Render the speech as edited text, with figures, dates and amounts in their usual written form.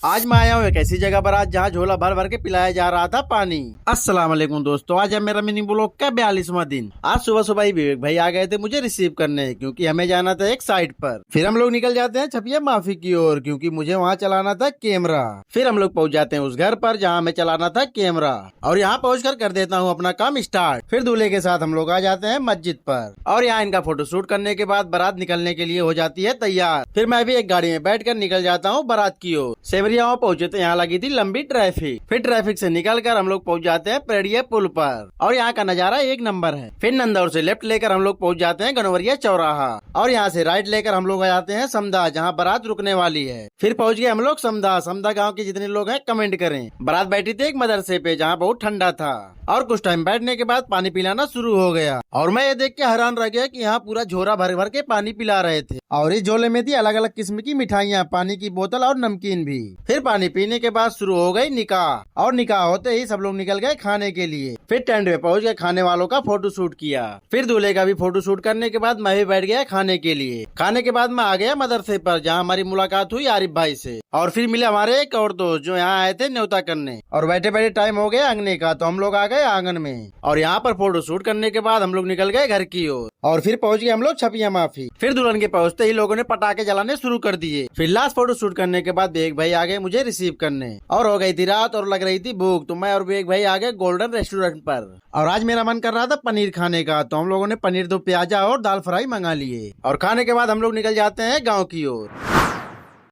आज मैं आया हूँ एक ऐसी जगह पर आज जहाँ झोला भर भर के पिलाया जा रहा था पानी। अस्सलाम वालेकुम दोस्तों, आज है मेरा मिनी ब्लॉग का 42वां दिन। आज सुबह सुबह ही विवेक भाई आ गए थे मुझे रिसीव करने, क्योंकि हमें जाना था एक साइट पर। फिर हम लोग निकल जाते हैं छपिया माफी की ओर, क्योंकि मुझे वहाँ चलाना था कैमरा। फिर हम लोग पहुँच जाते हैं उस घर पर जहाँ हमें चलाना था कैमरा, और यहाँ पहुँच कर देता हूँ अपना काम स्टार्ट। फिर दूल्हे के साथ हम लोग आ जाते हैं मस्जिद पर, और यहाँ इनका फोटो शूट करने के बाद बारात निकलने के लिए हो जाती है तैयार। फिर मैं भी एक गाड़ी में बैठ कर निकल जाता हूँ बारात की ओर। सेवरिया पहुंचे तो यहाँ लगी थी लंबी ट्रैफिक। फिर ट्रैफिक से निकलकर हम लोग पहुंच जाते हैं पेड़िया पुल पर, और यहाँ का नजारा एक नंबर है। फिर नंदौर से लेफ्ट लेकर हम लोग पहुंच जाते हैं गनवरिया चौराहा, और यहाँ से राइट लेकर हम लोग आ जाते हैं समदा, जहाँ बारात रुकने वाली है। फिर पहुंच गए हम लोग समदा। समदा गाँव के जितने लोग हैं कमेंट करें। बारात बैठी थी एक मदरसे पे जहाँ बहुत ठंडा था, और कुछ टाइम बैठने के बाद पानी पिलाना शुरू हो गया। और मैं ये देख के हैरान रह गया कि यहाँ पूरा झोरा भर भर के पानी पिला रहे थे, और इस झोले में थी अलग अलग किस्म की मिठाइयाँ, पानी की बोतल और नमकीन भी। फिर पानी पीने के बाद शुरू हो गई निकाह, और निकाह होते ही सब लोग निकल गए खाने के लिए। फिर टेंट पे पहुंच गए, खाने वालों का फोटो शूट किया। फिर दूल्हे का भी फोटो शूट करने के बाद मैं भी बैठ गया खाने के लिए। खाने के बाद मैं आ गया मदरसे पर, जहाँ हमारी मुलाकात हुई आरिफ भाई से, और फिर मिले हमारे एक और दोस्त जो यहाँ आए थे न्योता करने। और बैठे बैठे टाइम हो गया अंगने का, तो हम लोग आ गए आंगन में, और यहाँ पर फोटो शूट करने के बाद हम लोग निकल गए घर की ओर। और फिर पहुंच गए हम लोग छपिया माफी। फिर दुल्हन के पहुंचते ही लोगों ने पटाखे जलाने शुरू कर दिए। फिर लास्ट फोटो शूट करने के बाद बेग भाई आ गए मुझे रिसीव करने, और हो गई थी रात और लग रही थी भूख, तो मैं और बेग भाई आ गए गोल्डन रेस्टोरेंट पर। और आज मेरा मन कर रहा था पनीर खाने का, तो हम लोगों ने पनीर दो प्याजा और दाल फ्राई मंगा लिए, और खाने के बाद हम लोग निकल जाते हैं गाँव की ओर।